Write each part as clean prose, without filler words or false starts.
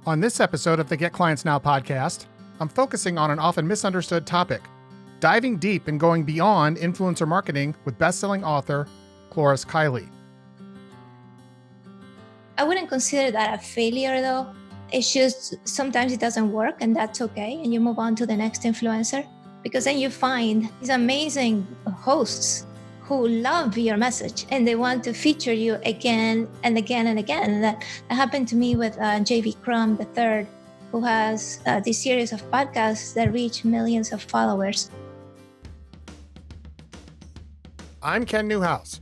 On this episode of the Get Clients Now podcast, I'm focusing on an often misunderstood topic, diving deep and going beyond influencer marketing with best-selling author Cloris Backstory. I wouldn't consider that a failure though. It's just sometimes it doesn't work and that's okay. And you move on to the next influencer because then you find these amazing hosts who love your message and they want to feature you again and again and again. And that happened to me with J.V. Crum III, who has this series of podcasts that reach millions of followers. I'm Ken Newhouse.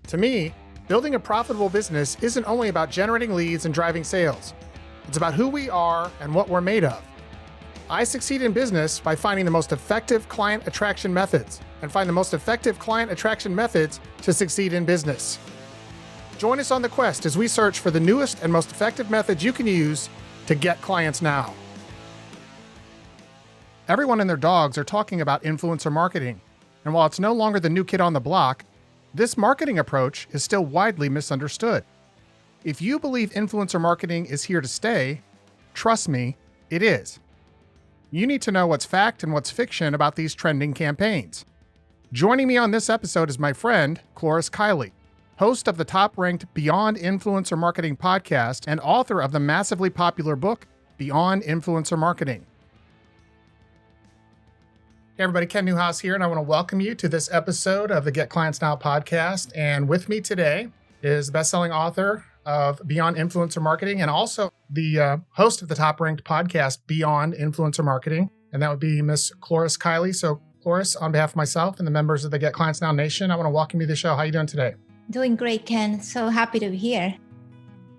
To me, building a profitable business isn't only about generating leads and driving sales. It's about who we are and what we're made of. I succeed in business by finding the most effective client attraction methods and find the most effective client attraction methods to succeed in business. Join us on the quest as we search for the newest and most effective methods you can use to get clients now. Everyone and their dogs are talking about influencer marketing. And while it's no longer the new kid on the block, this marketing approach is still widely misunderstood. If you believe influencer marketing is here to stay, trust me, it is. You need to know what's fact and what's fiction about these trending campaigns. Joining me on this episode is my friend, Cloris Backstory, host of the top-ranked Beyond Influencer Marketing podcast and author of the massively popular book, Beyond Influencer Marketing. Hey everybody, Ken Newhouse here, and I want to welcome you to this episode of the Get Clients Now podcast. And with me today is the best-selling author of Beyond Influencer Marketing and also the host of the top-ranked podcast, Beyond Influencer Marketing, and that would be Miss Cloris Backstory. So Cloris, on behalf of myself and the members of the Get Clients Now Nation, I want to welcome you to the show. How are you doing today? Doing great, Ken. So happy to be here.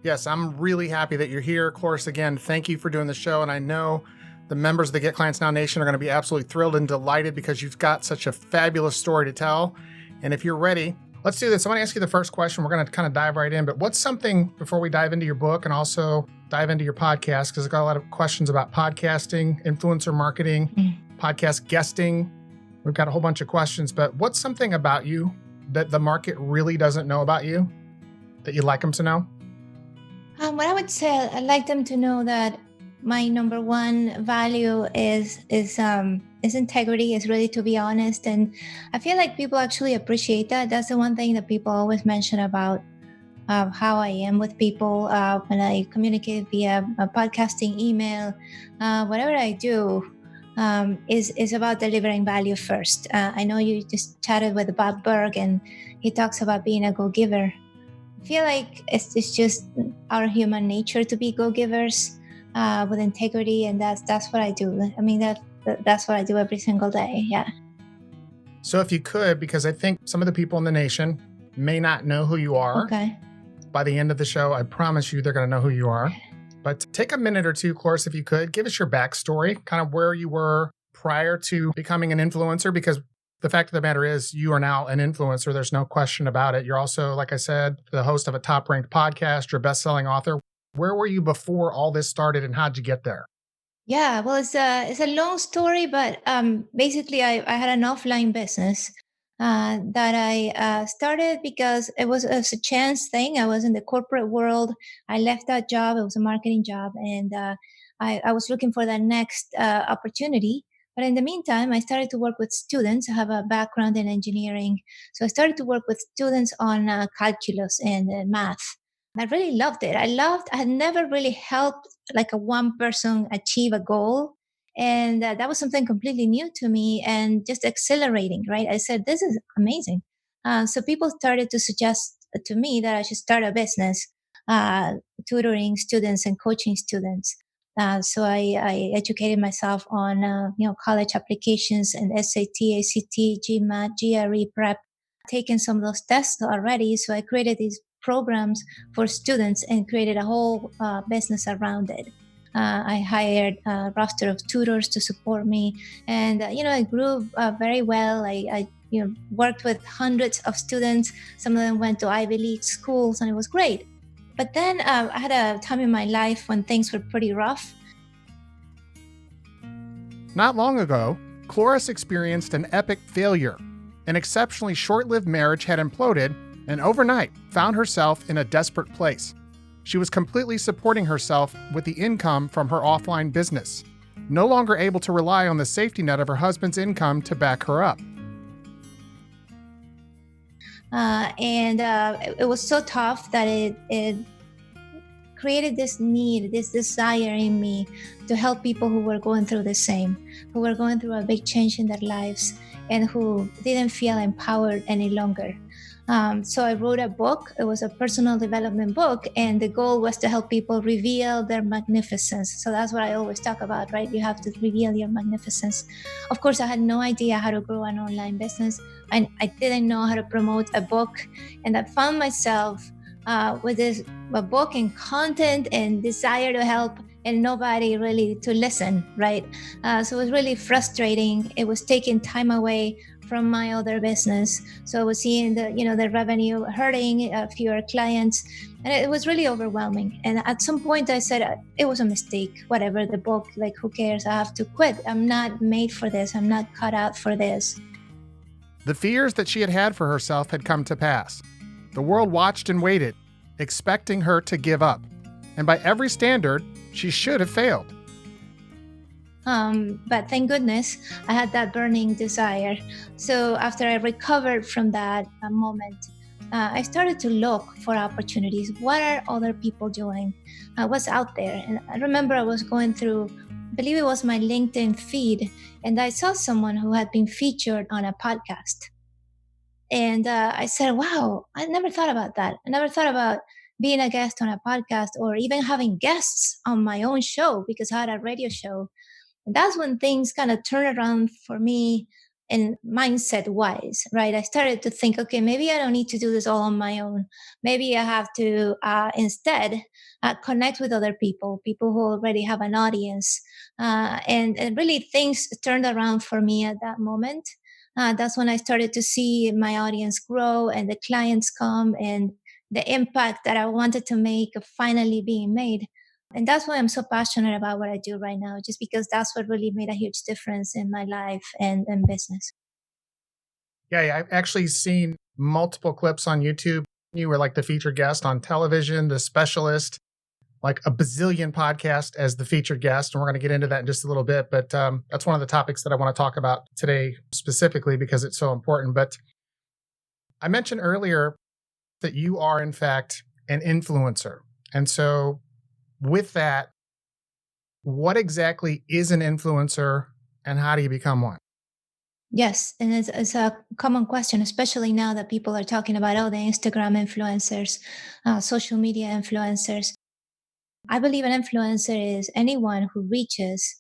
Yes, I'm really happy that you're here. Cloris, again, thank you for doing the show. And I know the members of the Get Clients Now Nation are going to be absolutely thrilled and delighted because you've got such a fabulous story to tell. And if you're ready, let's do this. I want to ask you the first question. We're going to kind of dive right in. But what's something, before we dive into your book and also dive into your podcast, because I've got a lot of questions about podcasting, influencer marketing, podcast guesting. We've got a whole bunch of questions. But what's something about you that the market really doesn't know about you that you'd like them to know? What I would say, I'd like them to know that my number one value is integrity, is really to be honest. And I feel like people actually appreciate that. That's the one thing that people always mention about how I am with people when I communicate via a podcasting, email, whatever I do is about delivering value first. I know you just chatted with Bob Berg and he talks about being a go-giver. I feel like it's just our human nature to be go-givers with integrity, and that's what I do. I mean, that's what I do every single day. Yeah. So if you could, because I think some of the people in the nation may not know who you are. Okay. By the end of the show, I promise you they're going to know who you are. But take a minute or two, Cloris, if you could, give us your backstory, kind of where you were prior to becoming an influencer, because the fact of the matter is you are now an influencer. There's no question about it. You're also, like I said, the host of a top-ranked podcast. You're a best-selling author. Where were you before all this started and how'd you get there? Yeah, well, it's a long story, but basically I had an offline business that I started because it was a chance thing. I was in the corporate world. I left that job. It was a marketing job. And I was looking for that next opportunity. But in the meantime, I started to work with students. I have a background in engineering. So I started to work with students on calculus and math. I really loved it. I had never really helped like a one person achieve a goal. And that was something completely new to me and just accelerating, right? I said, this is amazing. So people started to suggest to me that I should start a business, tutoring students and coaching students. So I educated myself on, college applications and SAT, ACT, GMAT, GRE prep, taken some of those tests already. So I created these programs for students and created a whole business around it. I hired a roster of tutors to support me, and I grew very well. I worked with hundreds of students. Some of them went to Ivy League schools, and it was great. But then I had a time in my life when things were pretty rough. Not long ago, Cloris experienced an epic failure. An exceptionally short-lived marriage had imploded, and overnight found herself in a desperate place. She was completely supporting herself with the income from her offline business, no longer able to rely on the safety net of her husband's income to back her up. It was so tough that it created this need, this desire in me to help people who were going through the same, who were going through a big change in their lives and who didn't feel empowered any longer. So I wrote a book. It was a personal development book, and the goal was to help people reveal their magnificence. So that's what I always talk about, right? You have to reveal your magnificence. Of course, I had no idea how to grow an online business, and I didn't know how to promote a book. And I found myself with a book and content and desire to help, and nobody really to listen, right? So it was really frustrating. It was taking time away from my other business. So I was seeing the revenue hurting, fewer clients, and it was really overwhelming. And at some point I said, it was a mistake, whatever, the book, like, who cares? I have to quit. I'm not made for this. I'm not cut out for this. The fears that she had had for herself had come to pass. The world watched and waited, expecting her to give up. And by every standard, she should have failed. But thank goodness I had that burning desire. So after I recovered from that moment, I started to look for opportunities. What are other people doing? What's out there? And I remember I was going through, I believe it was my LinkedIn feed, and I saw someone who had been featured on a podcast. And I said, wow, I never thought about that. I never thought about being a guest on a podcast or even having guests on my own show, because I had a radio show. And that's when things kind of turned around for me and mindset wise, right? I started to think, okay, maybe I don't need to do this all on my own. Maybe I have to instead connect with other people who already have an audience. And really things turned around for me at that moment. That's when I started to see my audience grow and the clients come and the impact that I wanted to make finally being made. And that's why I'm so passionate about what I do right now, just because that's what really made a huge difference in my life and business. Yeah, I've actually seen multiple clips on YouTube. You were like the featured guest on television, the specialist, like a bazillion podcasts as the featured guest. And we're going to get into that in just a little bit. But that's one of the topics that I want to talk about today specifically because it's so important. But I mentioned earlier that you are, in fact, an influencer. And so with that, what exactly is an influencer and how do you become one? Yes, and it's a common question, especially now that people are talking about, the Instagram influencers, social media influencers. I believe an influencer is anyone who reaches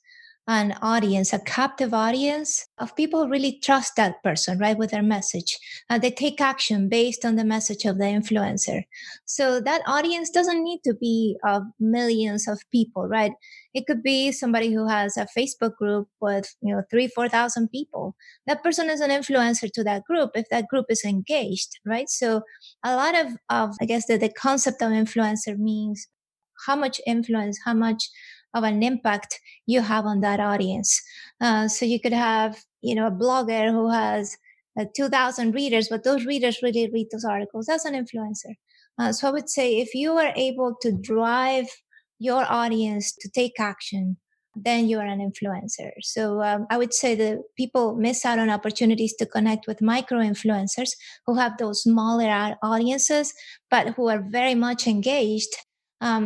an audience, a captive audience of people who really trust that person, right, with their message. They take action based on the message of the influencer. So that audience doesn't need to be of millions of people, right? It could be somebody who has a Facebook group with 3,000-4,000 people. That person is an influencer to that group if that group is engaged, right? So a lot of I guess the concept of influencer means how much influence, how much of an impact you have on that audience. So you could have, a blogger who has 2,000 readers, but those readers really read those articles. That's an influencer. So I would say if you are able to drive your audience to take action, then you are an influencer. So I would say that people miss out on opportunities to connect with micro influencers who have those smaller audiences, but who are very much engaged.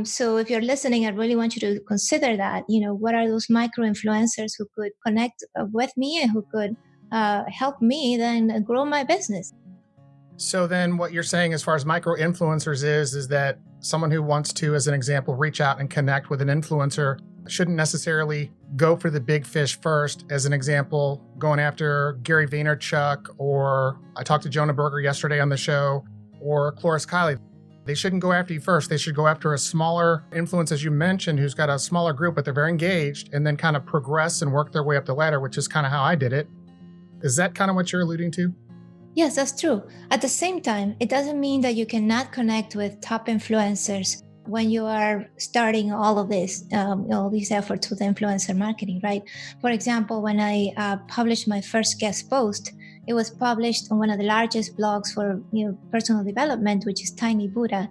So if you're listening, I really want you to consider that. What are those micro influencers who could connect with me and who could help me then grow my business? So then what you're saying as far as micro influencers is that someone who wants to, as an example, reach out and connect with an influencer shouldn't necessarily go for the big fish first. As an example, going after Gary Vaynerchuk, or I talked to Jonah Berger yesterday on the show, or Cloris Backstory. They shouldn't go after you first. They should go after a smaller influence, as you mentioned, who's got a smaller group, but they're very engaged, and then kind of progress and work their way up the ladder, which is kind of how I did it. Is that kind of what you're alluding to? Yes, that's true. At the same time, it doesn't mean that you cannot connect with top influencers when you are starting all of this, all these efforts with influencer marketing, right? For example, when I published my first guest post, It was published on one of the largest blogs for personal development, which is Tiny Buddha.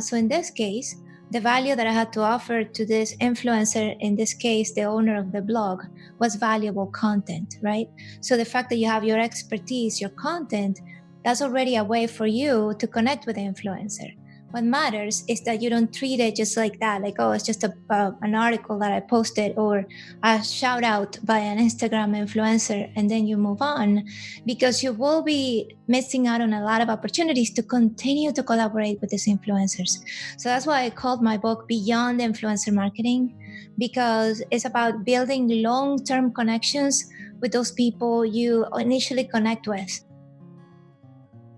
So in this case, the value that I had to offer to this influencer, in this case, the owner of the blog, was valuable content, right? So the fact that you have your expertise, your content, that's already a way for you to connect with the influencer. What matters is that you don't treat it just like that, like, oh, it's just an article that I posted or a shout out by an Instagram influencer, and then you move on, because you will be missing out on a lot of opportunities to continue to collaborate with these influencers. So that's why I called my book Beyond Influencer Marketing, because it's about building long-term connections with those people you initially connect with.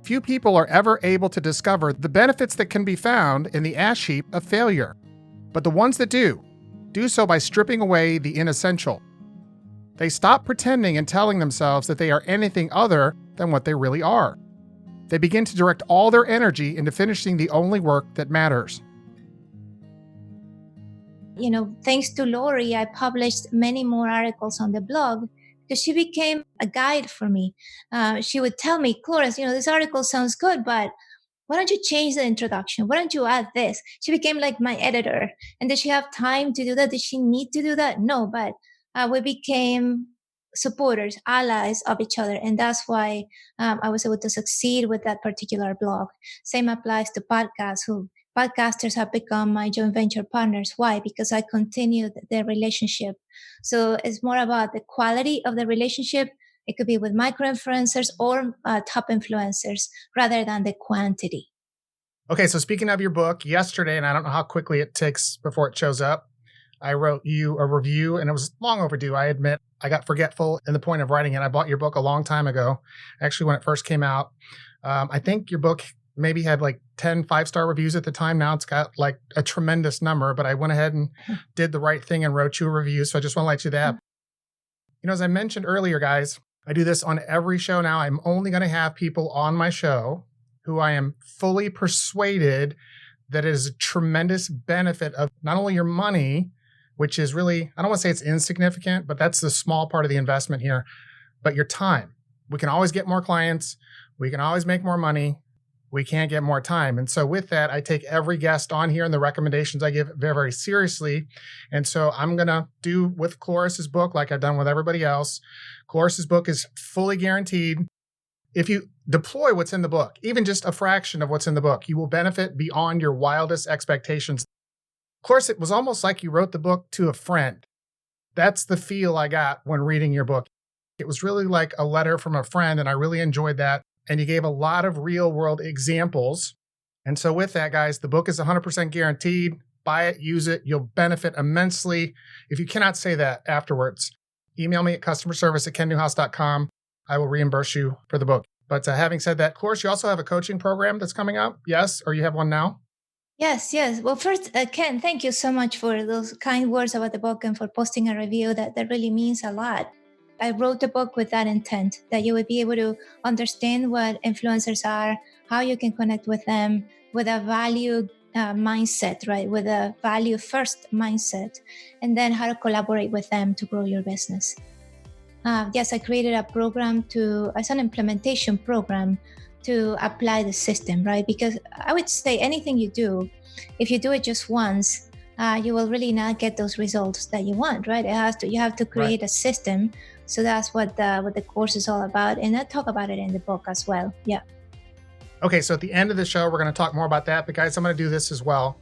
Few people are ever able to discover the benefits that can be found in the ash heap of failure. But the ones that do so by stripping away the inessential. They stop pretending and telling themselves that they are anything other than what they really are. They begin to direct all their energy into finishing the only work that matters. Thanks to Lori, I published many more articles on the blog, because she became a guide for me. She would tell me, Cloris, this article sounds good, but why don't you change the introduction? Why don't you add this? She became like my editor. And did she have time to do that? Did she need to do that? No, but we became supporters, allies of each other. And that's why I was able to succeed with that particular blog. Same applies to podcasts. Podcasters have become my joint venture partners. Why? Because I continued their relationship. So it's more about the quality of the relationship. It could be with micro-influencers or top influencers rather than the quantity. Okay, so speaking of your book, yesterday, and I don't know how quickly it takes before it shows up, I wrote you a review, and it was long overdue. I admit I got forgetful in the point of writing it. I bought your book a long time ago, actually when it first came out. I think your book maybe had like 10 5-star reviews at the time. Now it's got like a tremendous number, but I went ahead and did the right thing and wrote you a review. So I just want to let you that. As I mentioned earlier, guys, I do this on every show now. I'm only going to have people on my show who I am fully persuaded that it is a tremendous benefit of not only your money, which is really, I don't want to say it's insignificant, but that's the small part of the investment here, but your time. We can always get more clients. We can always make more money. We can't get more time. And so with that, I take every guest on here and the recommendations I give very, very seriously. And so I'm going to do with Cloris's book like I've done with everybody else. Cloris's book is fully guaranteed. If you deploy what's in the book, even just a fraction of what's in the book, you will benefit beyond your wildest expectations. Cloris, it was almost like you wrote the book to a friend. That's the feel I got when reading your book. It was really like a letter from a friend, and I really enjoyed that. And you gave a lot of real world examples. And so with that, guys, the book is 100% guaranteed. Buy it, use it. You'll benefit immensely. If you cannot say that afterwards, email me at customerservice@kennewhouse.com. I will reimburse you for the book. But having said that, Cloris, you also have a coaching program that's coming up. Yes? Or you have one now? Yes. Well, first, Ken, thank you so much for those kind words about the book and for posting a review. That really means a lot. I wrote the book with that intent, that you would be able to understand what influencers are, how you can connect with them with a value mindset, right? With a value first mindset, and then how to collaborate with them to grow your business. Yes, I created a program as an implementation program to apply the system, right? Because I would say anything you do, if you do it just once, you will really not get those results that you want, right? You have to create a system. So that's what the course is all about. And I talk about it in the book as well. Yeah. Okay, so at the end of the show, we're going to talk more about that. But guys, I'm going to do this as well.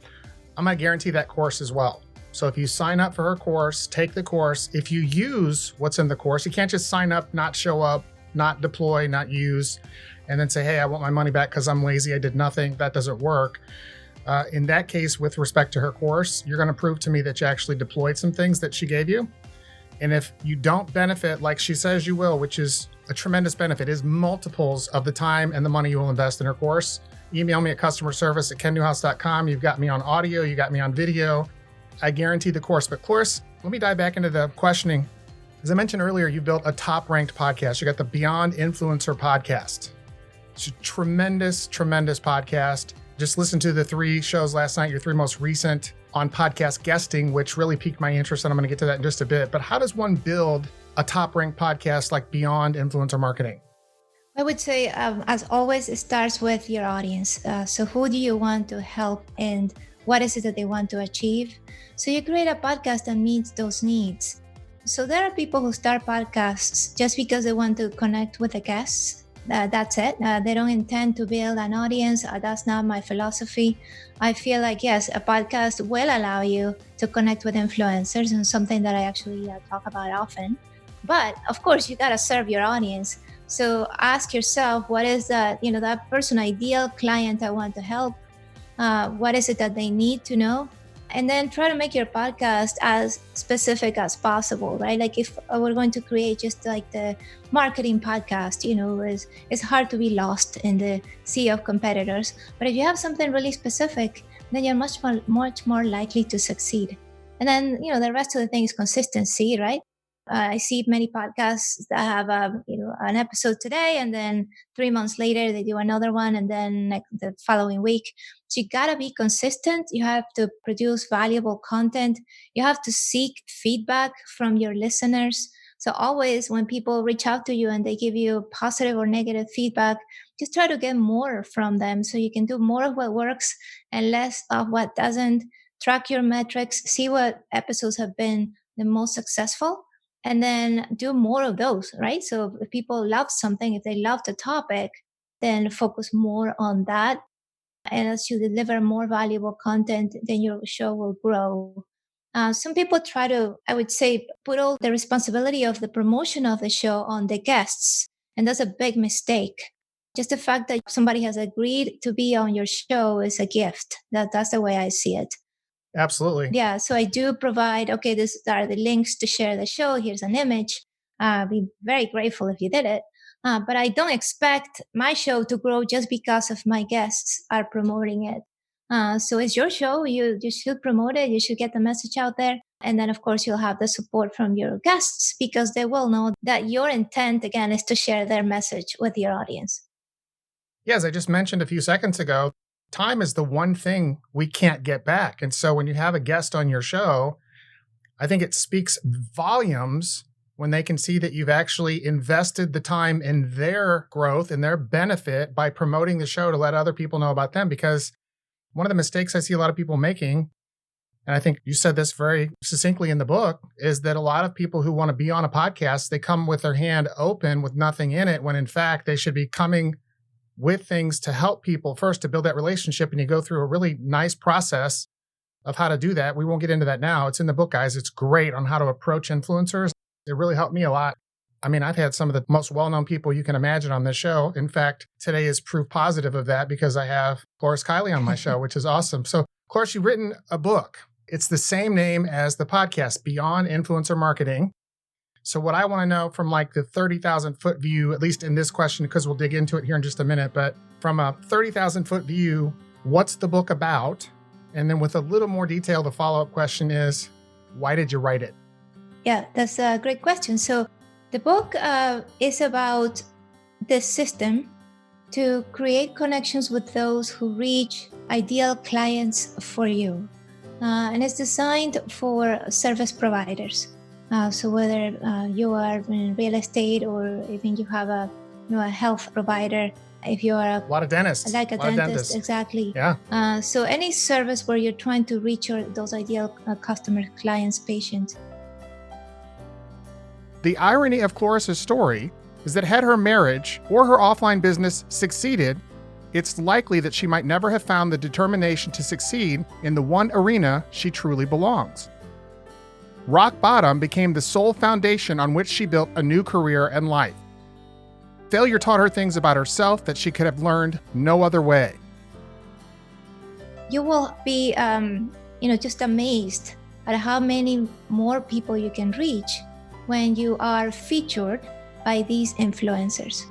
I'm going to guarantee that course as well. So if you sign up for her course, take the course. If you use what's in the course, you can't just sign up, not show up, not deploy, not use, and then say, hey, I want my money back because I'm lazy, I did nothing. That doesn't work. In that case, with respect to her course, you're going to prove to me that you actually deployed some things that she gave you. And if you don't benefit like she says you will, which is a tremendous benefit, is multiples of the time and the money you will invest in her course, email me at customerservice@kennewhouse.com. You've got me on audio, you got me on video. I guarantee the course. But Cloris, let me dive back into the questioning. As I mentioned earlier, you built a top-ranked podcast. You got the Beyond Influencer podcast. It's a tremendous, tremendous podcast. Just listened to the 3 shows last night, your 3 most recent on podcast guesting, which really piqued my interest, and I'm going to get to that in just a bit. But how does one build a top-ranked podcast like Beyond Influencer Marketing? I would say, as always, it starts with your audience. So, who do you want to help, and what is it that they want to achieve? So, you create a podcast that meets those needs. So, there are people who start podcasts just because they want to connect with the guests. That's it. They don't intend to build an audience. That's not my philosophy. I feel like, yes, a podcast will allow you to connect with influencers, and something that I actually talk about often. But of course, you got to serve your audience. So ask yourself, what is that person, ideal client I want to help? What is it that they need to know? And then try to make your podcast as specific as possible, right? Like if we're going to create just like the marketing podcast, it's hard to be lost in the sea of competitors. But if you have something really specific, then you're much more likely to succeed. And then, the rest of the thing is consistency, right? I see many podcasts that have an episode today, and then 3 months later they do another one, and then like the following week. So you gotta be consistent. You have to produce valuable content. You have to seek feedback from your listeners. So always when people reach out to you and they give you positive or negative feedback, just try to get more from them so you can do more of what works and less of what doesn't. Track your metrics, see what episodes have been the most successful, and then do more of those, right? So if people love something, if they love the topic, then focus more on that. And as you deliver more valuable content, then your show will grow. Some people try to, I would say, put all the responsibility of the promotion of the show on the guests. And that's a big mistake. Just the fact that somebody has agreed to be on your show is a gift. That's the way I see it. Absolutely. Yeah, so I do provide, okay, these are the links to share the show. Here's an image. I'd be very grateful if you did it. But I don't expect my show to grow just because of my guests are promoting it. So it's your show. You should promote it. You should get the message out there. And then, of course, you'll have the support from your guests because they will know that your intent, again, is to share their message with your audience. Yeah, as I just mentioned a few seconds ago, time is the one thing we can't get back. And so when you have a guest on your show, I think it speaks volumes when they can see that you've actually invested the time in their growth and their benefit by promoting the show to let other people know about them. Because one of the mistakes I see a lot of people making, and I think you said this very succinctly in the book, is that a lot of people who want to be on a podcast, they come with their hand open with nothing in it, when in fact they should be coming with things to help people first to build that relationship. And you go through a really nice process of how to do that. We won't get into that now. It's in the book, guys. It's great on how to approach influencers. It really helped me a lot. I mean, I've had some of the most well-known people you can imagine on this show. In fact, today is proof positive of that because I have Cloris Kylie on my show, which is awesome. So, Cloris, you've written a book. It's the same name as the podcast, Beyond Influencer Marketing. So what I want to know from like the 30,000 foot view, at least in this question, because we'll dig into it here in just a minute, but from a 30,000 foot view, what's the book about? And then with a little more detail, the follow-up question is, why did you write it? Yeah, that's a great question. So the book is about the system to create connections with those who reach ideal clients for you. And it's designed for service providers. So whether you are in real estate or even you have a health provider, if you are a lot of dentists, like a dentist, exactly. Yeah. So any service where you're trying to reach those ideal customers, clients, patients. The irony of Cloris's story is that had her marriage or her offline business succeeded, it's likely that she might never have found the determination to succeed in the one arena she truly belongs. Rock bottom became the sole foundation on which she built a new career and life. Failure taught her things about herself that she could have learned no other way. You will be, just amazed at how many more people you can reach when you are featured by these influencers.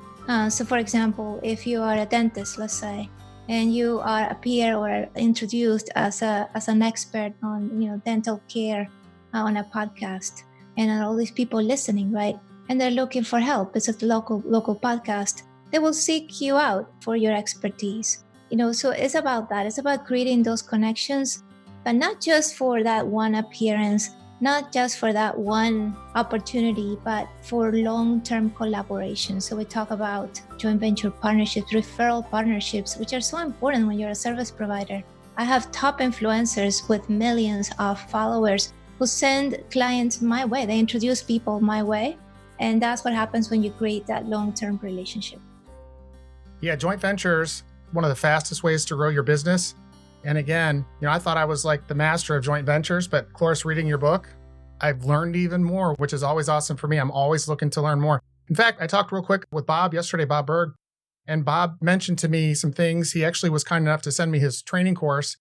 So for example, if you are a dentist, let's say, and you are appear or introduced as an expert on dental care on a podcast, and all these people listening, right? And they're looking for help. It's a local podcast. They will seek you out for your expertise. So it's about that. It's about creating those connections, but not just for that one appearance, not just for that one opportunity, but for long-term collaboration. So we talk about joint venture partnerships, referral partnerships, which are so important when you're a service provider. I have top influencers with millions of followers who send clients my way. They introduce people my way. And that's what happens when you create that long-term relationship. Yeah, joint ventures, one of the fastest ways to grow your business. And again, I thought I was like the master of joint ventures, but Cloris, reading your book, I've learned even more, which is always awesome for me. I'm always looking to learn more. In fact, I talked real quick with Bob yesterday, Bob Berg, and Bob mentioned to me some things. He actually was kind enough to send me his training course.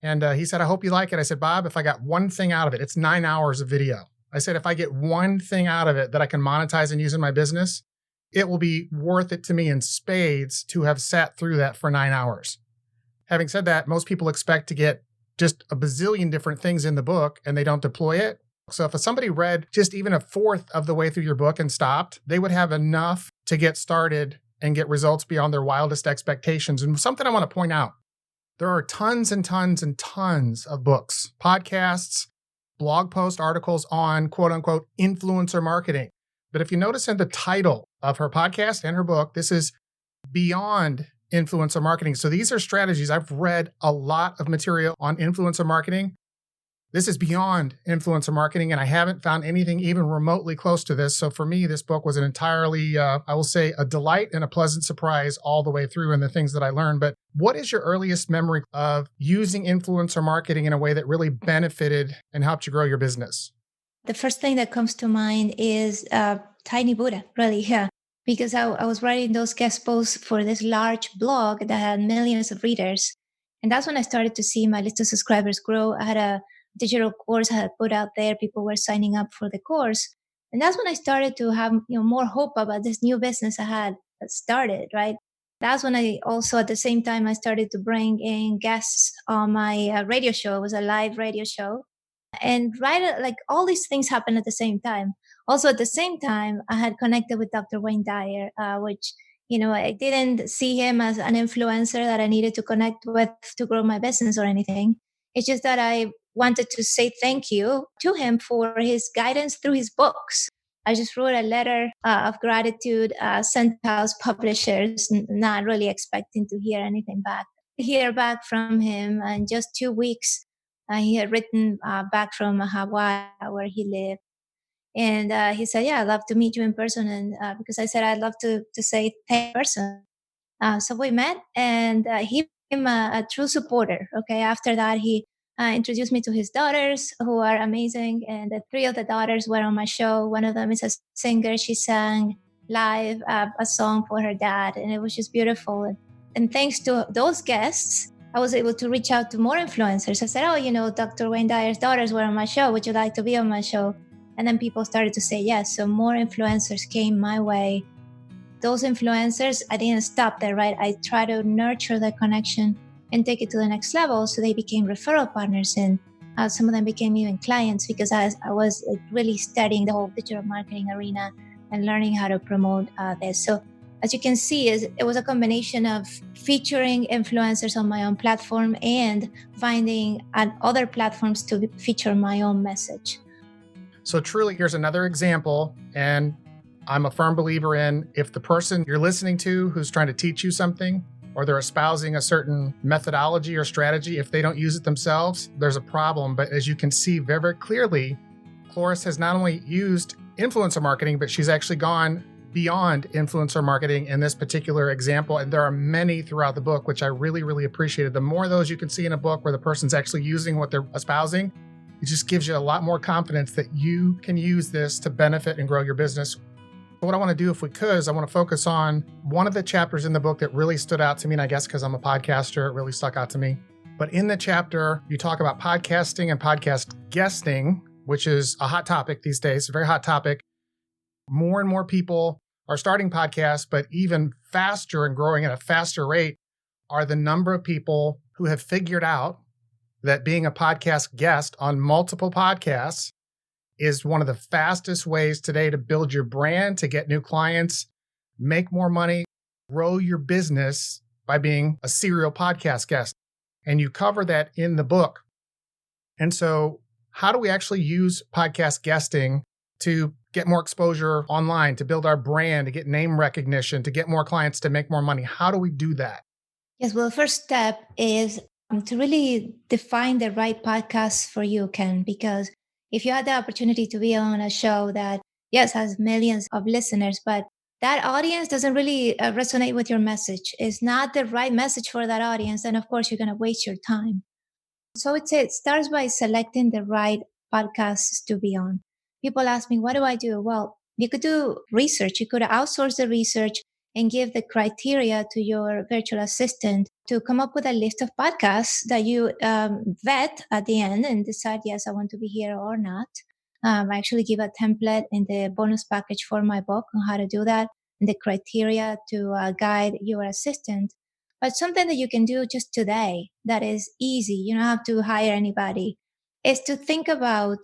And he said, I hope you like it. I said, Bob, if I got one thing out of it, it's 9 hours of video. I said, if I get one thing out of it that I can monetize and use in my business, it will be worth it to me in spades to have sat through that for 9 hours. Having said that, most people expect to get just a bazillion different things in the book and they don't deploy it. So if somebody read just even a fourth of the way through your book and stopped, they would have enough to get started and get results beyond their wildest expectations. And something I want to point out, there are tons and tons and tons of books, podcasts, blog post articles on quote unquote influencer marketing. But if you notice in the title of her podcast and her book, this is beyond influencer marketing. So these are strategies. I've read a lot of material on influencer marketing. This is beyond influencer marketing, and I haven't found anything even remotely close to this. So for me, this book was an entirely, I will say, a delight and a pleasant surprise all the way through in the things that I learned. But what is your earliest memory of using influencer marketing in a way that really benefited and helped you grow your business? The first thing that comes to mind is Tiny Buddha, really, yeah. Because I was writing those guest posts for this large blog that had millions of readers. And that's when I started to see my list of subscribers grow. I had a digital course I had put out there. People were signing up for the course. And that's when I started to have more hope about this new business I had started, right? That's when I also, at the same time, I started to bring in guests on my radio show. It was a live radio show. And like all these things happened at the same time. Also, at the same time, I had connected with Dr. Wayne Dyer, which, I didn't see him as an influencer that I needed to connect with to grow my business or anything. It's just that I wanted to say thank you to him for his guidance through his books. I just wrote a letter of gratitude, sent out publishers, not really expecting to hear back from him. And just 2 weeks, he had written back from Hawaii, where he lived. And he said, yeah, I'd love to meet you in person. And because I said, I'd love to say thank you in person. So we met, and he became a true supporter. Okay. After that, he introduced me to his daughters, who are amazing. And the 3 of the daughters were on my show. One of them is a singer. She sang live a song for her dad, and it was just beautiful. And thanks to those guests, I was able to reach out to more influencers. I said, Dr. Wayne Dyer's daughters were on my show. Would you like to be on my show? And then people started to say yes. So more influencers came my way. Those influencers, I didn't stop there, right? I tried to nurture the connection and take it to the next level. So they became referral partners, and some of them became even clients, because I was really studying the whole digital marketing arena and learning how to promote this. So as you can see, it was a combination of featuring influencers on my own platform and finding other platforms to feature my own message. So truly, here's another example. And I'm a firm believer in, if the person you're listening to who's trying to teach you something, or they're espousing a certain methodology or strategy, if they don't use it themselves, there's a problem. But as you can see very, very clearly, Cloris has not only used influencer marketing, but she's actually gone beyond influencer marketing in this particular example. And there are many throughout the book, which I really, really appreciated. The more of those you can see in a book where the person's actually using what they're espousing, it just gives you a lot more confidence that you can use this to benefit and grow your business. What I want to do, if we could, is I want to focus on one of the chapters in the book that really stood out to me. And I guess because I'm a podcaster, it really stuck out to me. But in the chapter, you talk about podcasting and podcast guesting, which is a hot topic these days, a very hot topic. More and more people are starting podcasts, but even faster and growing at a faster rate are the number of people who have figured out that being a podcast guest on multiple podcasts is one of the fastest ways today to build your brand, to get new clients, make more money, grow your business by being a serial podcast guest. And you cover that in the book. And so how do we actually use podcast guesting to get more exposure online, to build our brand, to get name recognition, to get more clients, to make more money? How do we do that? Yes, well, the first step is to really define the right podcast for you, Ken, because if you had the opportunity to be on a show that, yes, has millions of listeners, but that audience doesn't really resonate with your message, is not the right message for that audience, then of course you're going to waste your time. So it starts by selecting the right podcasts to be on. People ask me, what do I do? Well, you could do research. You could outsource the research and give the criteria to your virtual assistant to come up with a list of podcasts that you vet at the end and decide, yes, I want to be here or not. I actually give a template in the bonus package for my book on how to do that and the criteria to guide your assistant. But something that you can do just today that is easy, you don't have to hire anybody, is to think about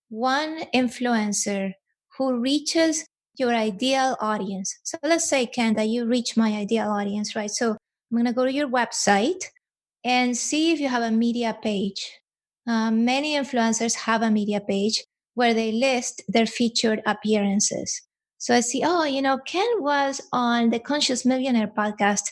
one influencer who reaches your ideal audience. So let's say, Ken, that you reach my ideal audience, right? So I'm going to go to your website and see if you have a media page. Many influencers have a media page where they list their featured appearances. So I see, Ken was on the Conscious Millionaire podcast.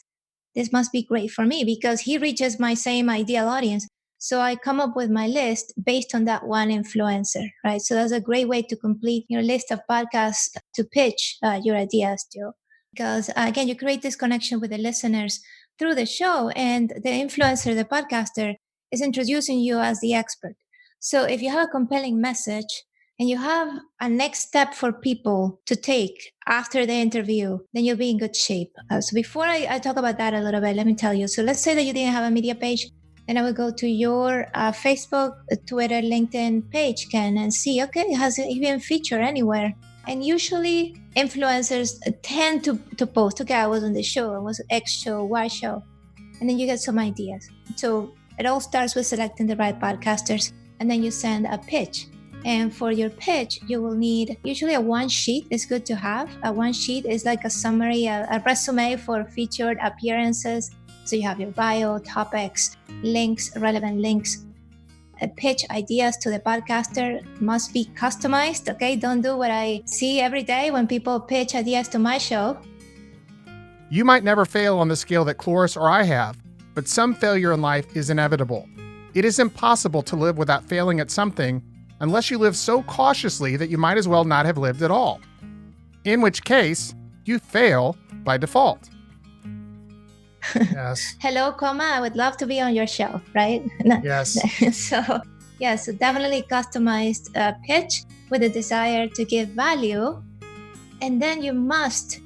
This must be great for me because he reaches my same ideal audience. So I come up with my list based on that one influencer, right? So that's a great way to complete your list of podcasts to pitch your ideas to. Because again, you create this connection with the listeners through the show, and the influencer, the podcaster, is introducing you as the expert. So if you have a compelling message, and you have a next step for people to take after the interview, then you'll be in good shape. So before I talk about that a little bit, let me tell you. So let's say that you didn't have a media page, then I would go to your Facebook, Twitter, LinkedIn page, Ken, and see, okay, has it been featured anywhere? And usually influencers tend to post, okay, I was on the show, I was X show, Y show, and then you get some ideas. So it all starts with selecting the right podcasters, and then you send a pitch. And for your pitch, you will need usually a one sheet is good to have. A one sheet is like a summary, a resume for featured appearances. So you have your bio, topics, links, relevant links. A pitch ideas to the podcaster must be customized. Okay, don't do what I see every day when people pitch ideas to my show. You might never fail on the scale that Cloris or I have, but some failure in life is inevitable. It is impossible to live without failing at something unless you live so cautiously that you might as well not have lived at all. In which case, you fail by default. Yes. Hello, I would love to be on your show, right? Yes. So definitely customized pitch with a desire to give value. And then you must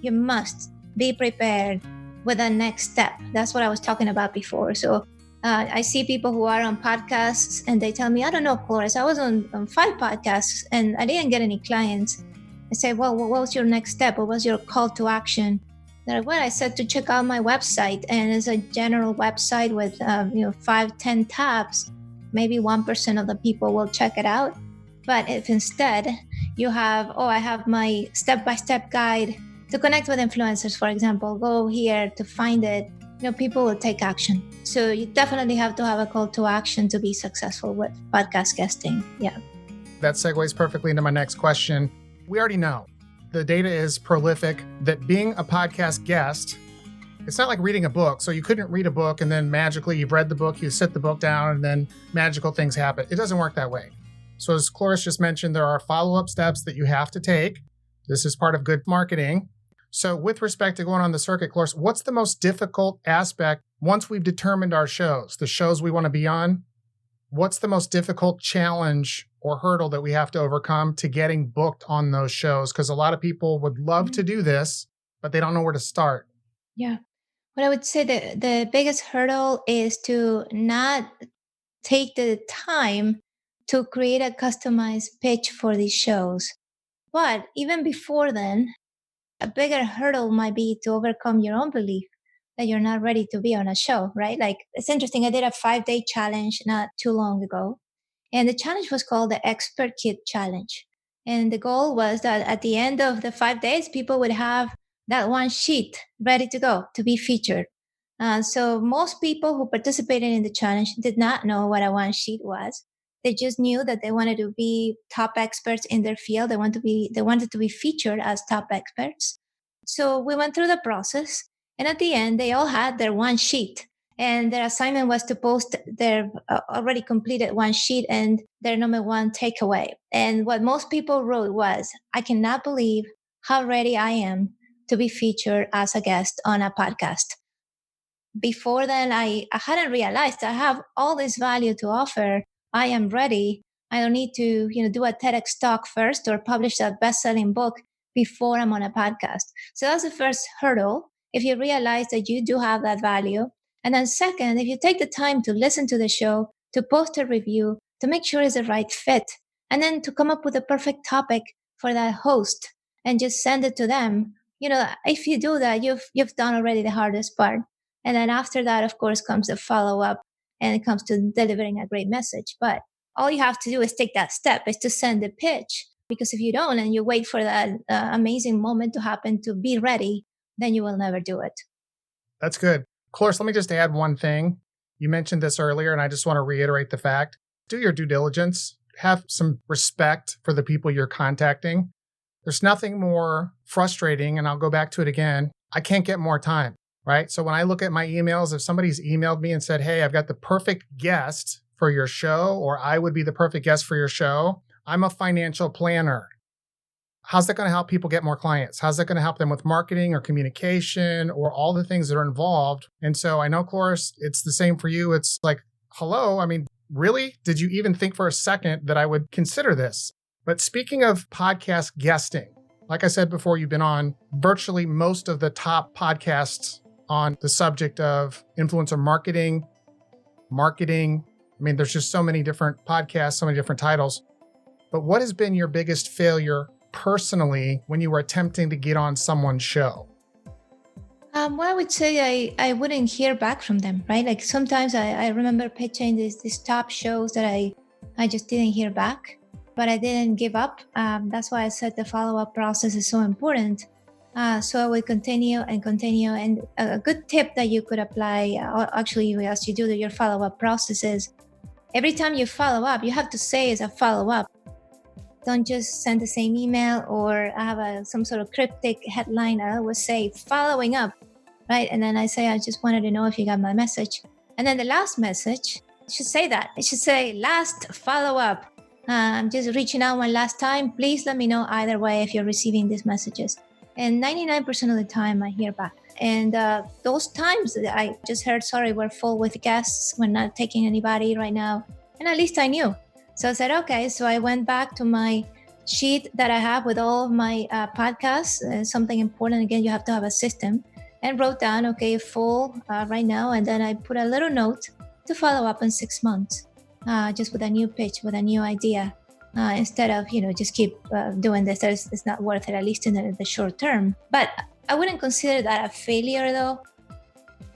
be prepared with the next step. That's what I was talking about before. So I see people who are on podcasts and they tell me, I don't know, Cloris, I was on 5 podcasts and I didn't get any clients. I say, well, what was your next step? What was your call to action? They're like, well, I said to check out my website, and it's a general website with 5-10 tabs. Maybe 1% of the people will check it out. But if instead you have, I have my step-by-step guide to connect with influencers, for example, go here to find it, people will take action. So you definitely have to have a call to action to be successful with podcast guesting. Yeah. That segues perfectly into my next question. We already know the data is prolific, that being a podcast guest, it's not like reading a book. So you couldn't read a book and then magically you've read the book, you sit the book down and then magical things happen. It doesn't work that way. So as Cloris just mentioned, there are follow-up steps that you have to take. This is part of good marketing. So with respect to going on the circuit, Cloris, what's the most difficult aspect once we've determined our shows, the shows we want to be on? What's the most difficult challenge or hurdle that we have to overcome to getting booked on those shows? Because a lot of people would love to do this, but they don't know where to start. Yeah. What I would say the biggest hurdle is to not take the time to create a customized pitch for these shows. But even before then, a bigger hurdle might be to overcome your own belief that you're not ready to be on a show, right? Like, it's interesting. I did a 5-day challenge not too long ago. And the challenge was called the Expert Kit Challenge. And the goal was that at the end of the 5 days, people would have that one sheet ready to go to be featured. So most people who participated in the challenge did not know what a one sheet was. They just knew that they wanted to be top experts in their field. They wanted to be featured as top experts. So we went through the process, and at the end, they all had their one sheet, and their assignment was to post their already completed one sheet and their number one takeaway. And what most people wrote was, "I cannot believe how ready I am to be featured as a guest on a podcast." Before then, I hadn't realized I have all this value to offer. I am ready. I don't need to, do a TEDx talk first or publish a best-selling book before I'm on a podcast. So that's the first hurdle. If you realize that you do have that value. And then second, if you take the time to listen to the show, to post a review, to make sure it's the right fit, and then to come up with a perfect topic for that host and just send it to them. If you do that, you've done already the hardest part. And then after that, of course, comes the follow-up, and it comes to delivering a great message. But all you have to do is take that step, is to send the pitch. Because if you don't, and you wait for that amazing moment to happen to be ready, then you will never do it. That's good. Cloris, let me just add one thing. You mentioned this earlier, and I just want to reiterate the fact. Do your due diligence. Have some respect for the people you're contacting. There's nothing more frustrating, and I'll go back to it again. I can't get more time. Right? So when I look at my emails, if somebody's emailed me and said, "Hey, I've got the perfect guest for your show," or "I would be the perfect guest for your show," I'm a financial planner. How's that going to help people get more clients? How's that going to help them with marketing or communication or all the things that are involved? And so I know, Cloris, it's the same for you. It's like, hello, I mean, really? Did you even think for a second that I would consider this? But speaking of podcast guesting, like I said before, you've been on virtually most of the top podcasts on the subject of influencer marketing. I mean, there's just so many different podcasts, so many different titles. But what has been your biggest failure personally when you were attempting to get on someone's show? Well, I would say I wouldn't hear back from them, right? Like sometimes I remember pitching these top shows that I just didn't hear back, but I didn't give up. That's why I said the follow-up process is so important. So I would continue. And a good tip that you could apply, actually, as you do your follow-up process is, every time you follow up, you have to say it's a follow-up. Don't just send the same email or have some sort of cryptic headline. I always say following up, right? And then I say, I just wanted to know if you got my message. And then the last message should say that. It should say, last follow-up. I'm just reaching out one last time. Please let me know either way if you're receiving these messages. And 99% of the time I hear back. And those times that I just heard, sorry, we're full with guests. We're not taking anybody right now. And at least I knew. So I said, okay. So I went back to my sheet that I have with all of my podcasts. Something important, again, you have to have a system. And wrote down, okay, full right now. And then I put a little note to follow up in 6 months, just with a new pitch, with a new idea. Instead of, just keep doing this. It's not worth it, at least in the short term. But I wouldn't consider that a failure, though.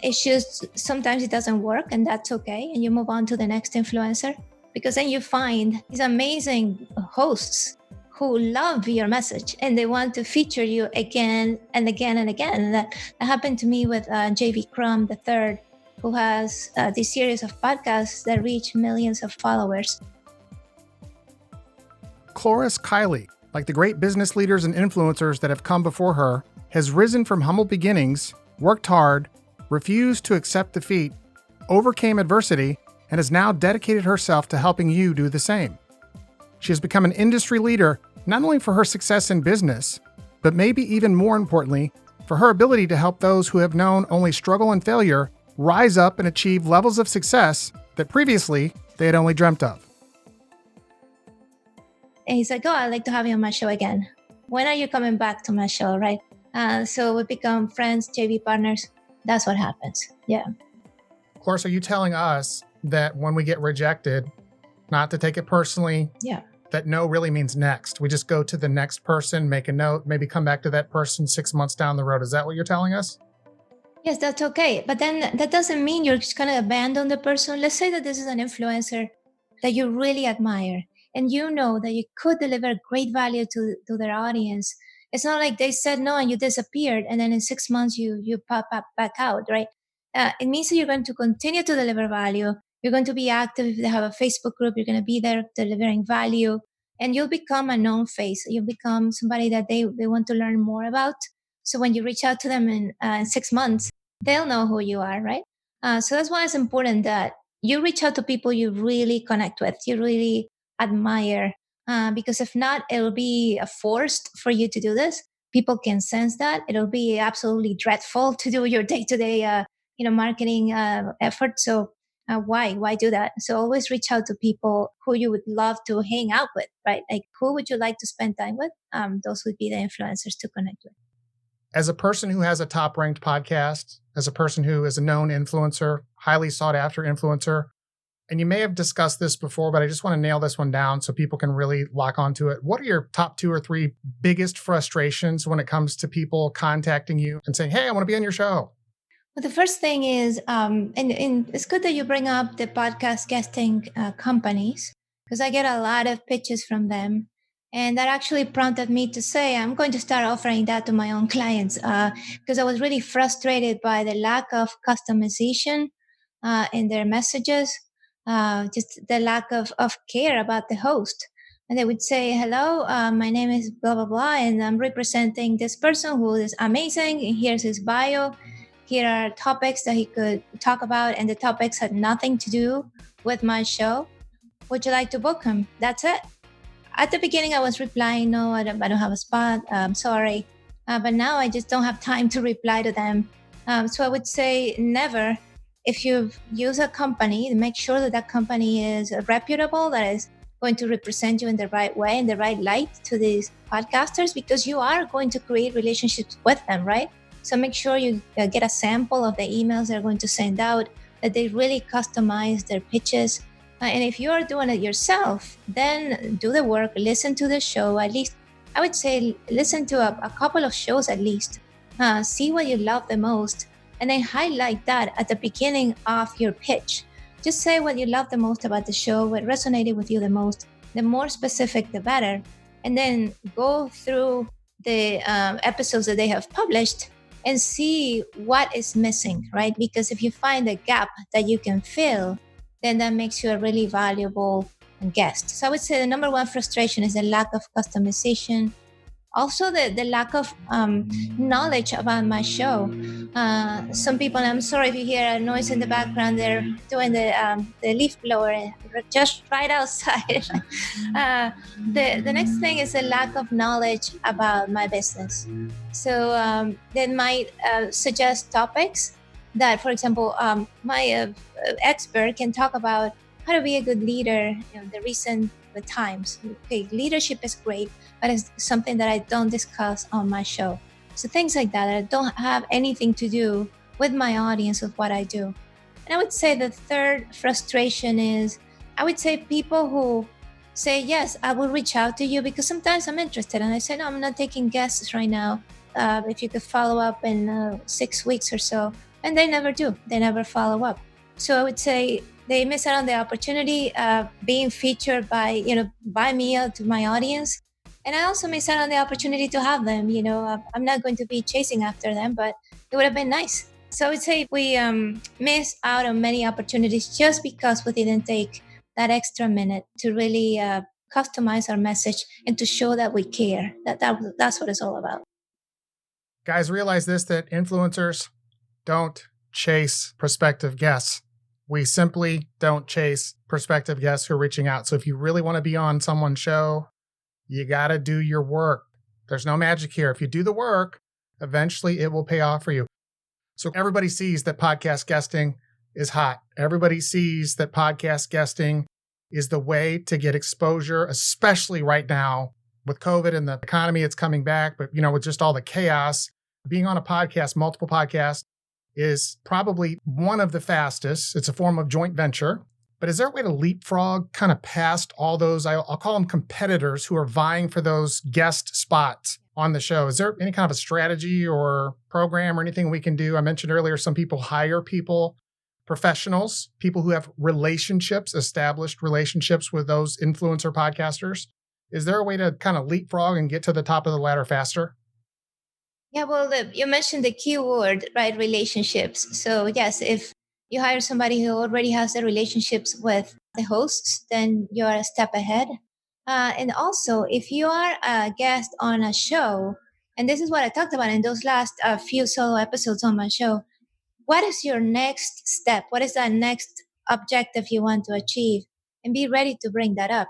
It's just sometimes it doesn't work, and that's okay. And you move on to the next influencer, because then you find these amazing hosts who love your message and they want to feature you again and again and again. And that happened to me with JV Crum III, who has this series of podcasts that reach millions of followers. Cloris Kiley, like the great business leaders and influencers that have come before her, has risen from humble beginnings, worked hard, refused to accept defeat, overcame adversity, and has now dedicated herself to helping you do the same. She has become an industry leader not only for her success in business, but maybe even more importantly, for her ability to help those who have known only struggle and failure rise up and achieve levels of success that previously they had only dreamt of. And he's like, oh, I'd like to have you on my show again. When are you coming back to my show, right? So we become friends, JV partners. That's what happens. Yeah. Cloris, are you telling us that when we get rejected, not to take it personally, that no really means next? We just go to the next person, make a note, maybe come back to that person 6 months down the road. Is that what you're telling us? Yes, that's okay. But then that doesn't mean you're just going to abandon the person. Let's say that this is an influencer that you really admire, and you know that you could deliver great value to their audience. It's not like they said no and you disappeared, and then in 6 months you pop up back out, right? It means that you're going to continue to deliver value. You're going to be active. If they have a Facebook group, you're going to be there delivering value, and you'll become a known face. You'll become somebody that they want to learn more about. So when you reach out to them in 6 months, they'll know who you are, right? So that's why it's important that you reach out to people you really connect with, you really admire, because if not, it'll be forced for you to do this. People can sense that. It'll be absolutely dreadful to do your day-to-day, marketing effort. So why do that? So always reach out to people who you would love to hang out with, right? Like, who would you like to spend time with? Those would be the influencers to connect with. As a person who has a top ranked podcast, as a person who is a known influencer, highly sought after influencer, and you may have discussed this before, but I just want to nail this one down so people can really lock onto it. What are your top 2 or 3 biggest frustrations when it comes to people contacting you and saying, hey, I want to be on your show? Well, the first thing is, and it's good that you bring up the podcast guesting companies, because I get a lot of pitches from them. And that actually prompted me to say, I'm going to start offering that to my own clients, because I was really frustrated by the lack of customization in their messages, just the lack of care about the host. And they would say, hello, my name is blah, blah, blah, and I'm representing this person who is amazing. And here's his bio. Here are topics that he could talk about, and the topics had nothing to do with my show. Would you like to book him? That's it. At the beginning, I was replying, no, I don't have a spot. I'm sorry. But now I just don't have time to reply to them. So I would say never. If you use a company, make sure that company is reputable, that is going to represent you in the right way, in the right light to these podcasters, because you are going to create relationships with them, right? So make sure you get a sample of the emails they're going to send out, that they really customize their pitches. And if you are doing it yourself, then do the work, listen to the show. At least, I would say, listen to a couple of shows at least. See what you love the most, and then highlight that at the beginning of your pitch. Just say what you love the most about the show, what resonated with you the most. The more specific, the better. And then go through the episodes that they have published and see what is missing, right? Because if you find a gap that you can fill, then that makes you a really valuable guest. So I would say the number 1 frustration is the lack of customization. Also, the lack of knowledge about my show. Some people, I'm sorry if you hear a noise in the background, they're doing the leaf blower just right outside. The next thing is a lack of knowledge about my business. So they might suggest topics that, for example, my expert can talk about how to be a good leader, the times. Okay, leadership is great, but it's something that I don't discuss on my show. So things like that don't have anything to do with my audience, with what I do. And I would say the third frustration is, I would say people who say, yes, I will reach out to you because sometimes I'm interested. And I say, no, I'm not taking guests right now. If you could follow up in 6 weeks or so. And they never do. They never follow up. So I would say they miss out on the opportunity being featured by me to my audience. And I also miss out on the opportunity to have them. I'm not going to be chasing after them, but it would have been nice. So I would say we miss out on many opportunities just because we didn't take that extra minute to really customize our message and to show that we care. That's what it's all about. Guys, realize this, that influencers don't chase prospective guests. We simply don't chase prospective guests who are reaching out. So if you really want to be on someone's show, you got to do your work. There's no magic here. If you do the work, eventually it will pay off for you. So everybody sees that podcast guesting is hot. Everybody sees that podcast guesting is the way to get exposure, especially right now with COVID and the economy. It's coming back, but with just all the chaos, being on a podcast, multiple podcasts, is probably one of the fastest. It's a form of joint venture. But is there a way to leapfrog kind of past all those, I'll call them competitors who are vying for those guest spots on the show? Is there any kind of a strategy or program or anything we can do? I mentioned earlier, some people hire people, professionals, people who have relationships, established relationships with those influencer podcasters. Is there a way to kind of leapfrog and get to the top of the ladder faster? Yeah, well, you mentioned the key word, right? Relationships. So yes, if you hire somebody who already has the relationships with the hosts, then you're a step ahead. And also, if you are a guest on a show, and this is what I talked about in those last few solo episodes on my show, what is your next step? What is that next objective you want to achieve? And be ready to bring that up.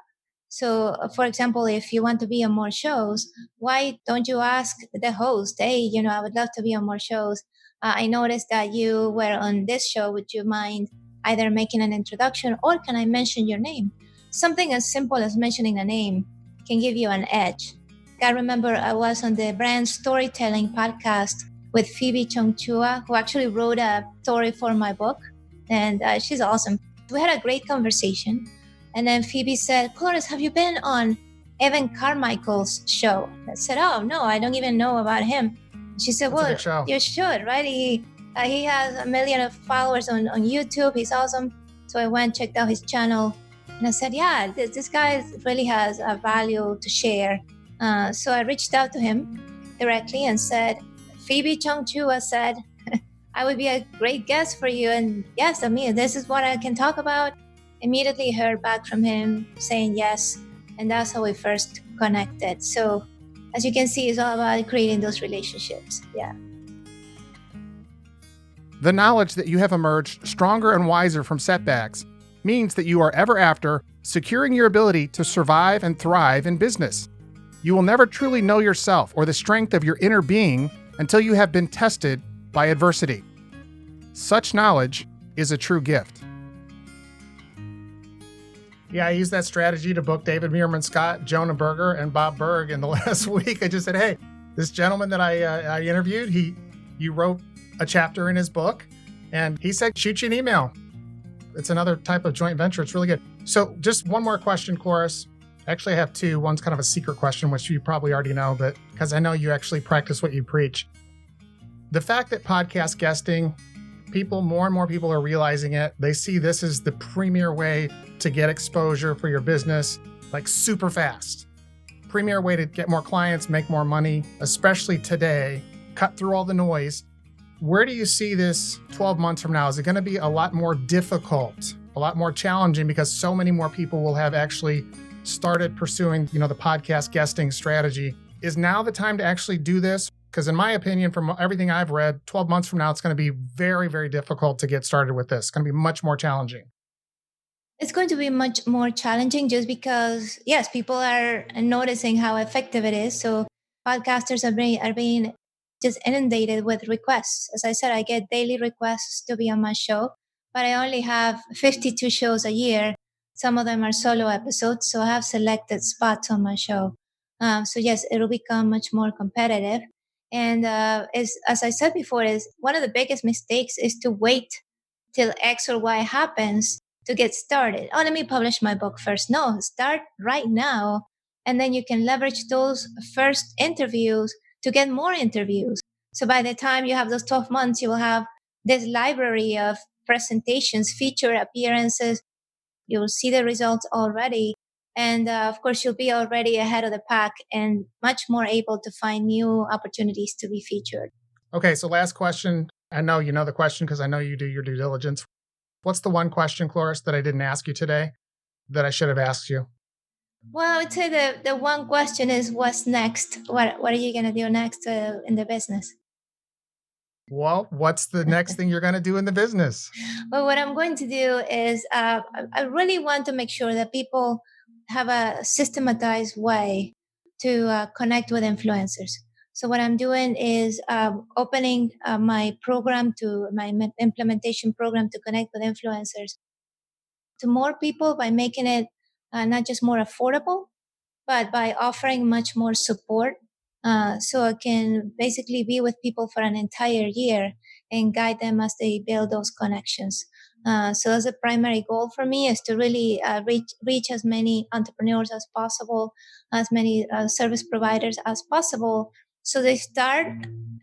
So, for example, if you want to be on more shows, why don't you ask the host, hey, I would love to be on more shows. I noticed that you were on this show. Would you mind either making an introduction or can I mention your name? Something as simple as mentioning a name can give you an edge. I remember I was on the brand storytelling podcast with Phoebe Chongchua, who actually wrote a story for my book. And she's awesome. We had a great conversation. And then Phoebe said, Cloris, have you been on Evan Carmichael's show? I said, oh, no, I don't even know about him. She said, That's well, you should, right? He has 1 million of followers on YouTube. He's awesome. So I went, checked out his channel. And I said, yeah, this guy really has a value to share. So I reached out to him directly and said, Phoebe Chongchua said, I would be a great guest for you. And yes, I mean, this is what I can talk about. Immediately heard back from him saying yes. And that's how we first connected. So as you can see, it's all about creating those relationships. Yeah. The knowledge that you have emerged stronger and wiser from setbacks means that you are ever after securing your ability to survive and thrive in business. You will never truly know yourself or the strength of your inner being until you have been tested by adversity. Such knowledge is a true gift. Yeah, I used that strategy to book David Meerman Scott, Jonah Berger, and Bob Berg in the last week. I just said, hey, this gentleman that I interviewed, you wrote a chapter in his book, and he said, shoot you an email. It's another type of joint venture. It's really good. So just one more question, Cloris. Actually, I have two. One's kind of a secret question, which you probably already know, but because I know you actually practice what you preach. The fact that podcast guesting, more and more people are realizing it. They see this as the premier way to get exposure for your business, like super fast. Premier way to get more clients, make more money, especially today, cut through all the noise. Where do you see this 12 months from now? Is it going to be a lot more difficult, a lot more challenging because so many more people will have actually started pursuing, the podcast guesting strategy? Is now the time to actually do this? Because in my opinion, from everything I've read, 12 months from now, it's going to be very, very difficult to get started with this. It's going to be much more challenging. It's going to be much more challenging just because, yes, people are noticing how effective it is. So podcasters are being just inundated with requests. As I said, I get daily requests to be on my show, but I only have 52 shows a year. Some of them are solo episodes, so I have selected spots on my show. So yes, it'll become much more competitive. And as I said before, is one of the biggest mistakes is to wait till X or Y happens to get started. Oh, let me publish my book first. No, start right now. And then you can leverage those first interviews to get more interviews. So by the time you have those 12 months, you will have this library of presentations, feature appearances. You'll see the results already. And of course, you'll be already ahead of the pack and much more able to find new opportunities to be featured. Okay, so last question. I know you know the question because I know you do your due diligence. What's the one question, Cloris, that I didn't ask you today that I should have asked you? Well, I would say the one question is what's next? What are you going to do next in the business? Well, what's the next thing you're going to do in the business? Well, what I'm going to do is I really want to make sure that people have a systematized way to connect with influencers. So what I'm doing is opening my program to my implementation program to connect with influencers to more people by making it not just more affordable, but by offering much more support. So I can basically be with people for an entire year and guide them as they build those connections. So that's a primary goal for me, is to really reach as many entrepreneurs as possible, as many service providers as possible. So they start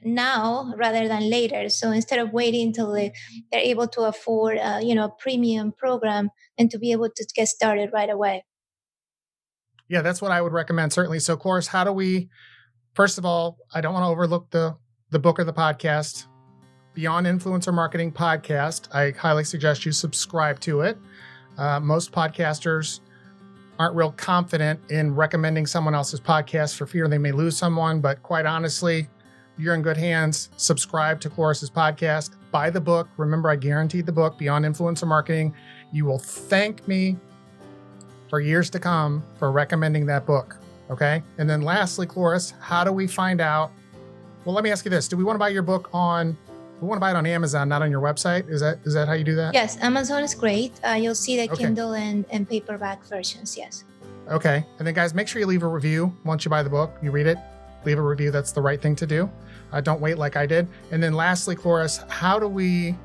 now rather than later. So instead of waiting until they're able to afford, a premium program, and to be able to get started right away. Yeah, that's what I would recommend, certainly. So, Cloris, how do we, first of all, I don't want to overlook the book or the podcast, Beyond Influencer Marketing podcast. I highly suggest you subscribe to it. Most podcasters aren't real confident in recommending someone else's podcast for fear they may lose someone, but quite honestly, you're in good hands. Subscribe to Cloris's podcast. Buy the book. Remember, I guaranteed the book, Beyond Influencer Marketing. You will thank me for years to come for recommending that book, okay? And then lastly, Cloris, how do we find out? Well, let me ask you this. Do we want to buy your book we want to buy it on Amazon, not on your website? Is that how you do that? Yes, Amazon is great. You'll see the Okay. Kindle and paperback versions, yes. Okay. And then guys, make sure you leave a review once you buy the book. You read it, leave a review. That's the right thing to do. Don't wait like I did. And then lastly, Cloris, I'm going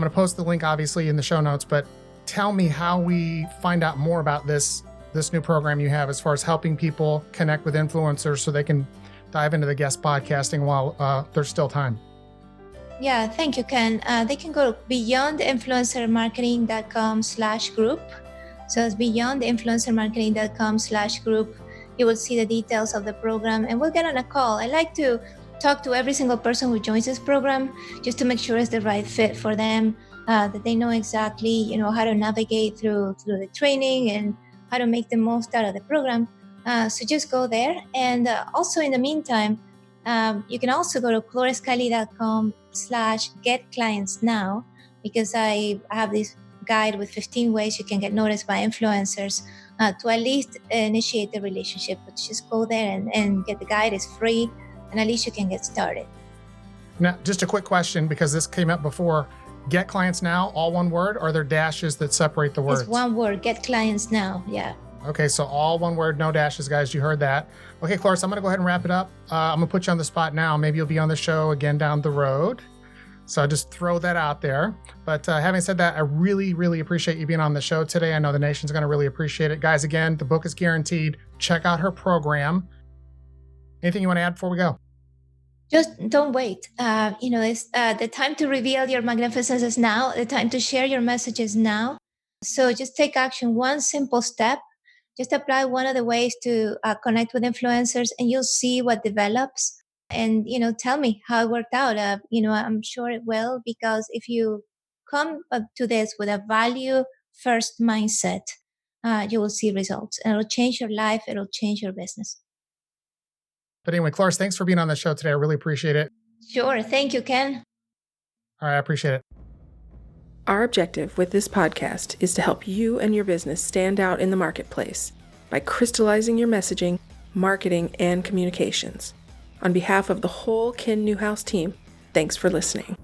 to post the link obviously in the show notes, but tell me how we find out more about this new program you have as far as helping people connect with influencers so they can dive into the guest podcasting while there's still time. Yeah, thank you, Ken. They can go to beyondinfluencermarketing.com/group. So it's beyondinfluencermarketing.com/group. You will see the details of the program and we'll get on a call. I like to talk to every single person who joins this program just to make sure it's the right fit for them, that they know exactly, how to navigate through the training and how to make the most out of the program. So just go there. And also in the meantime, you can also go to cloriskelly.com/get-clients-now, because I have this guide with 15 ways you can get noticed by influencers to at least initiate the relationship. But just go there and get the guide. It's free, and at least you can get started. Now, just a quick question, because this came up before. Get clients now, all one word, or are there dashes that separate the words? It's one word, get clients now. Yeah. Okay, so all one word, no dashes, guys. You heard that. Okay, Cloris, I'm going to go ahead and wrap it up. I'm going to put you on the spot now. Maybe you'll be on the show again down the road. So I just throw that out there. But having said that, I really, really appreciate you being on the show today. I know the nation's going to really appreciate it. Guys, again, the book is guaranteed. Check out her program. Anything you want to add before we go? Just don't wait. It's the time to reveal your magnificence is now. The time to share your message is now. So just take action. One simple step. Just apply one of the ways to connect with influencers, and you'll see what develops. And, tell me how it worked out. I'm sure it will, because if you come up to this with a value first mindset, you will see results, and it'll change your life. It'll change your business. But anyway, Cloris, thanks for being on the show today. I really appreciate it. Sure. Thank you, Ken. All right, I appreciate it. Our objective with this podcast is to help you and your business stand out in the marketplace by crystallizing your messaging, marketing, and communications. On behalf of the whole Ken Newhouse team, thanks for listening.